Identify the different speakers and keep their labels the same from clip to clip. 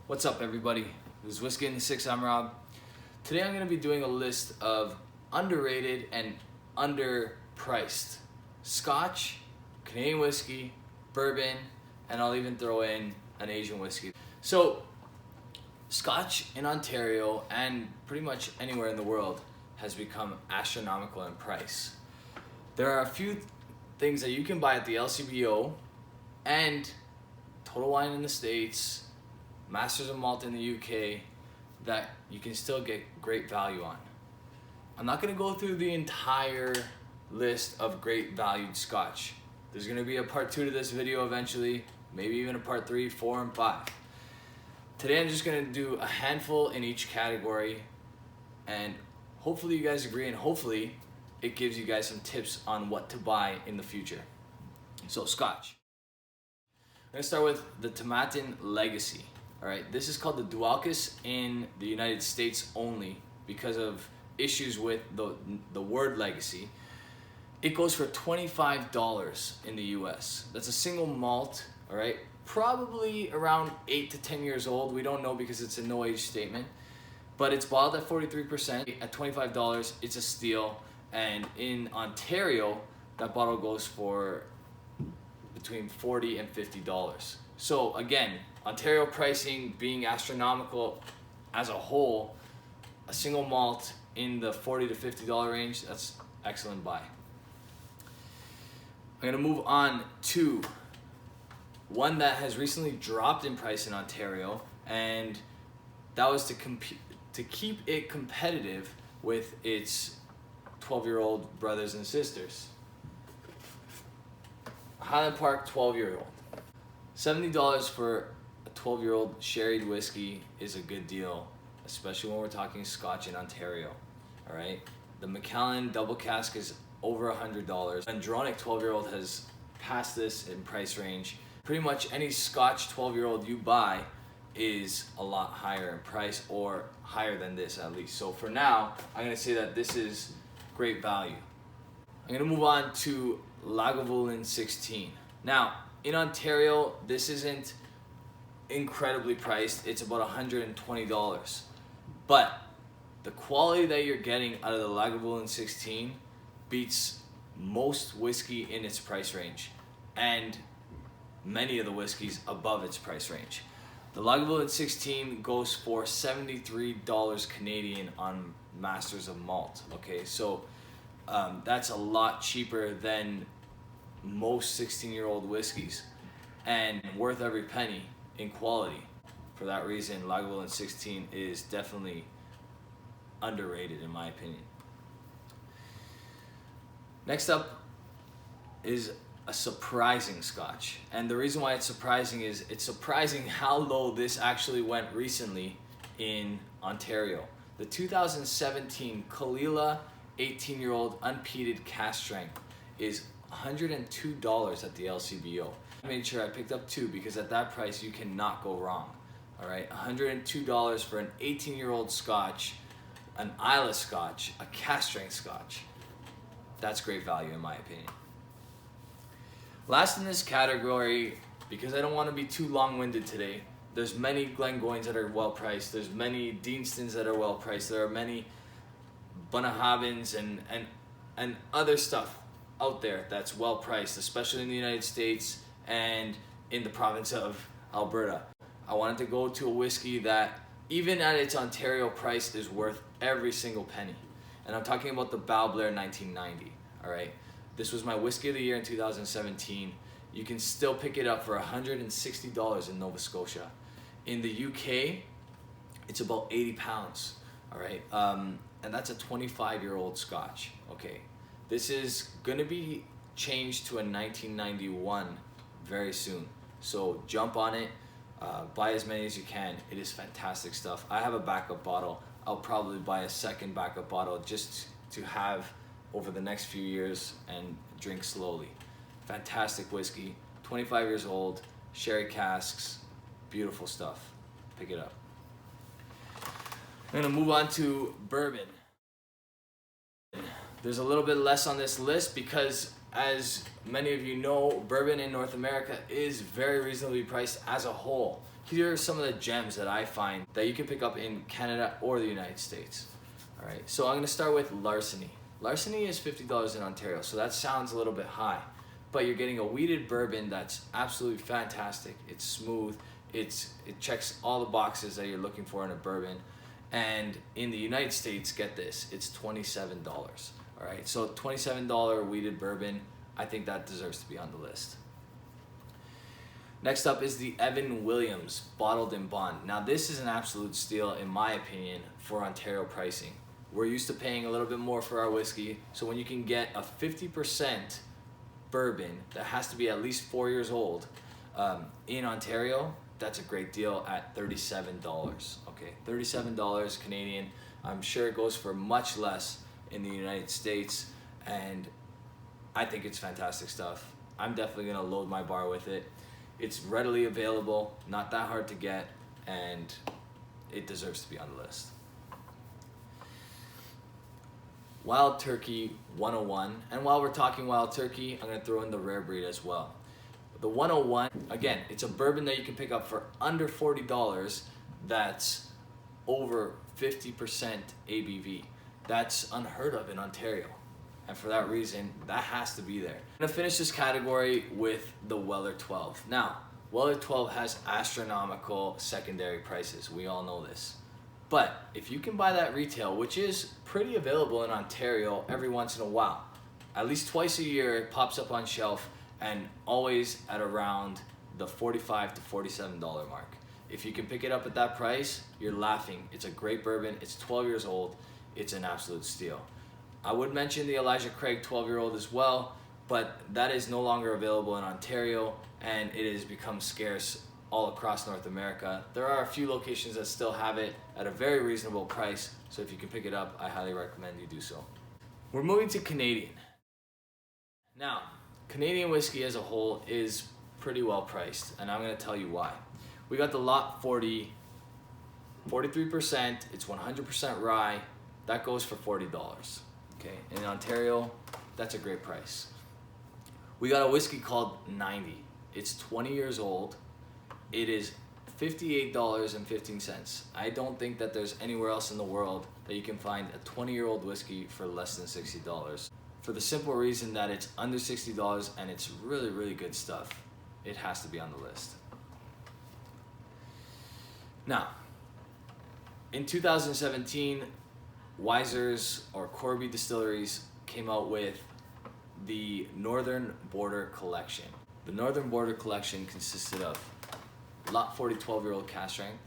Speaker 1: What's up, everybody? This is Whiskey in the Six. I'm Rob. Today I'm going to be doing a list of underrated and underpriced Scotch, Canadian whiskey, bourbon, and I'll even throw in an Asian whiskey. So, Scotch in Ontario and pretty much anywhere in the world has become astronomical in price. There are a few things that you can buy at the LCBO and Total Wine in the States, Masters of Malt in the UK, that you can still get great value on. I'm not going to go through the entire list of great valued Scotch. There's going to be a part 2 to this video eventually, maybe even a part 3, 4, and 5. Today I'm just going to do a handful in each category, and hopefully you guys agree, and hopefully it gives you guys some tips on what to buy in the future. So, Scotch. I'm going to start with the Tomatin Legacy. Alright, this is called the Dualcus in the United States only because of issues with the word legacy. It goes for $25 in the US. That's a single malt, alright? Probably around 8 to 10 years old. We don't know because it's a no age statement. But it's bottled at 43%. At $25, it's a steal. And in Ontario, that bottle goes for between $40 and $50. So again, Ontario pricing being astronomical as a whole, a single malt in the $40 to $50 range, that's excellent buy. I'm gonna move on to one that has recently dropped in price in Ontario, and that was to keep it competitive with its 12-year-old brothers and sisters. Highland Park 12-year-old. $70 for a 12-year-old sherried whiskey is a good deal, especially when we're talking Scotch in Ontario. All right, the Macallan double cask is over $100. Andronic 12-year-old has passed this in price range. Pretty much any Scotch 12-year-old you buy is a lot higher in price, or higher than this at least. So for now, I'm gonna say that this is great value. I'm gonna move on to Lagavulin 16. Now, in Ontario, this isn't incredibly priced. It's about $120. But the quality that you're getting out of the Lagavulin 16 beats most whiskey in its price range, and many of the whiskeys above its price range. The Lagavulin 16 goes for $73 Canadian on Masters of Malt. Okay, so that's a lot cheaper than most 16-year-old whiskeys, and worth every penny in quality. For that reason, Lagavulin 16 is definitely underrated in my opinion. Next up is a surprising Scotch, and the reason why it's surprising is it's surprising how low this actually went recently in Ontario. The 2017 Kalila 18-year-old unpeated cask strength is $102 at the LCBO. I made sure I picked up 2 because at that price you cannot go wrong. Alright, $102 for an 18-year-old Scotch, an Islay Scotch, a cask strength Scotch. That's great value in my opinion. Last in this category, because I don't want to be too long-winded today, there's many Glengoynes that are well priced, there's many Deanstons that are well priced, there are many Bunnahabhans and other stuff out there that's well priced, especially in the United States and in the province of Alberta. I wanted to go to a whiskey that, even at its Ontario price, is worth every single penny. And I'm talking about the Balblair 1990, all right? This was my whiskey of the year in 2017. You can still pick it up for $160 in Nova Scotia. In the UK, it's about 80 pounds, all right? And that's a 25-year-old Scotch, okay? This is gonna be changed to a 1991 very soon. So jump on it, buy as many as you can. It is fantastic stuff. I have a backup bottle. I'll probably buy a second backup bottle just to have over the next few years and drink slowly. Fantastic whiskey, 25 years old, sherry casks, beautiful stuff. Pick it up. I'm gonna move on to bourbon. There's a little bit less on this list because as many of you know, bourbon in North America is very reasonably priced as a whole. Here are some of the gems that I find that you can pick up in Canada or the United States. All right, so I'm gonna start with Larceny. Larceny is $50 in Ontario, so that sounds a little bit high, but you're getting a wheated bourbon that's absolutely fantastic. It's smooth, it checks all the boxes that you're looking for in a bourbon. And in the United States, get this, it's $27. All right, so $27 wheated bourbon, I think that deserves to be on the list. Next up is the Evan Williams Bottled in Bond. Now this is an absolute steal in my opinion for Ontario pricing. We're used to paying a little bit more for our whiskey, so when you can get a 50% bourbon that has to be at least 4 years old in Ontario, that's a great deal at $37. Okay, $37 Canadian. I'm sure it goes for much less in the United States, and I think it's fantastic stuff. I'm definitely gonna load my bar with it. It's readily available, not that hard to get, and it deserves to be on the list. Wild Turkey 101, and while we're talking Wild Turkey, I'm gonna throw in the rare breed as well. The 101, again, it's a bourbon that you can pick up for under $40 that's over 50% ABV. That's unheard of in Ontario. And for that reason, that has to be there. I'm gonna finish this category with the Weller 12. Now, Weller 12 has astronomical secondary prices. We all know this. But if you can buy that retail, which is pretty available in Ontario every once in a while, at least twice a year it pops up on shelf, and always at around the $45 to $47 mark. If you can pick it up at that price, you're laughing. It's a great bourbon, it's 12 years old, it's an absolute steal. I would mention the Elijah Craig 12-year-old as well, but that is no longer available in Ontario, and it has become scarce all across North America. There are a few locations that still have it at a very reasonable price, so if you can pick it up, I highly recommend you do so. We're moving to Canadian. Now, Canadian whiskey as a whole is pretty well priced, and I'm gonna tell you why. We got the Lot 40, 43%, it's 100% rye, that goes for $40. Okay, in Ontario, that's a great price. We got a whiskey called 90. It's 20 years old. It is $58.15. I don't think that there's anywhere else in the world that you can find a 20-year-old whiskey for less than $60. For the simple reason that it's under $60 and it's really, really good stuff. It has to be on the list. Now, in 2017, Wiser's or Corby Distilleries came out with the Northern Border Collection. The Northern Border Collection consisted of Lot 40 12-year-old cask strength,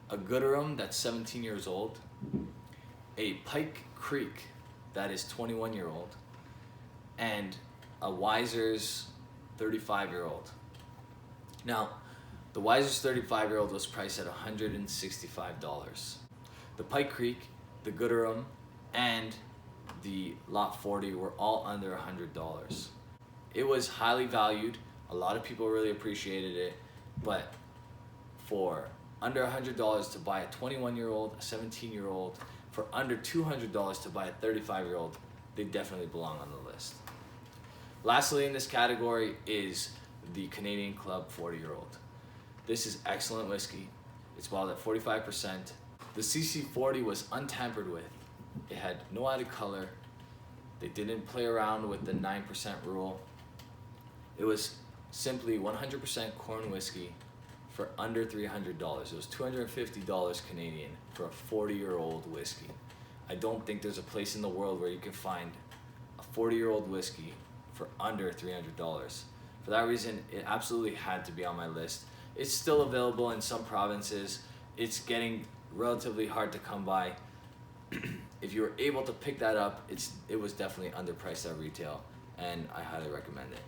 Speaker 1: a Gooderum that's 17 years old, a Pike Creek that is 21-year-old, and a Wiser's 35-year-old. Now, the Wiser's 35-year-old was priced at $165. The Pike Creek, the Gooderum, and the Lot 40 were all under $100. It was highly valued. A lot of people really appreciated it, but for under $100 to buy a 21-year-old, a 17-year-old, for under $200 to buy a 35-year-old, they definitely belong on the list. Lastly in this category is the Canadian Club 40-year-old. This is excellent whiskey. It's bottled at 45%. The CC40 was untampered with. It had no added color. They didn't play around with the 9% rule. It was simply 100% corn whiskey for under $300. It was $250 Canadian for a 40-year-old whiskey. I don't think there's a place in the world where you can find a 40-year-old whiskey for under $300. For that reason, it absolutely had to be on my list. It's still available in some provinces. It's getting relatively hard to come by. If you were able to pick that up, it was definitely underpriced at retail, and I highly recommend it.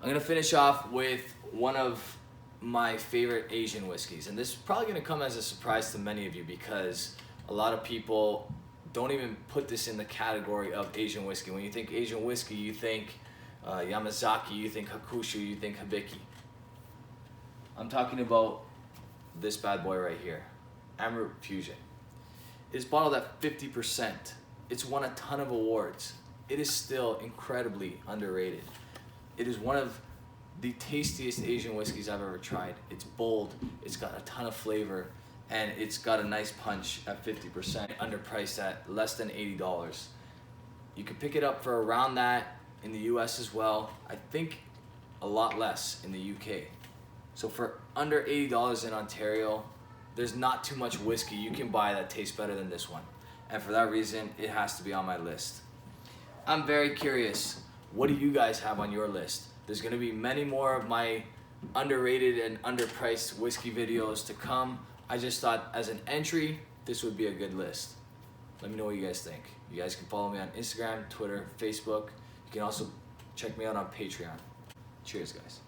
Speaker 1: I'm gonna finish off with one of my favorite Asian whiskeys, and this is probably gonna come as a surprise to many of you because a lot of people don't even put this in the category of Asian whiskey. When you think Asian whiskey, you think Yamazaki, you think Hakushu, you think Hibiki. I'm talking about this bad boy right here, Amrut Fusion. It's bottled at 50%. It's won a ton of awards. it is still incredibly underrated. It is one of the tastiest Asian whiskeys I've ever tried. It's bold, it's got a ton of flavor, and it's got a nice punch at 50%, underpriced at less than $80. You can pick it up for around that in the US as well. I think a lot less in the UK. So for under $80 in Ontario, there's not too much whiskey you can buy that tastes better than this one. And for that reason, it has to be on my list. I'm very curious, what do you guys have on your list? There's gonna be many more of my underrated and underpriced whiskey videos to come. I just thought as an entry, this would be a good list. Let me know what you guys think. You guys can follow me on Instagram, Twitter, Facebook. You can also check me out on Patreon. Cheers, guys.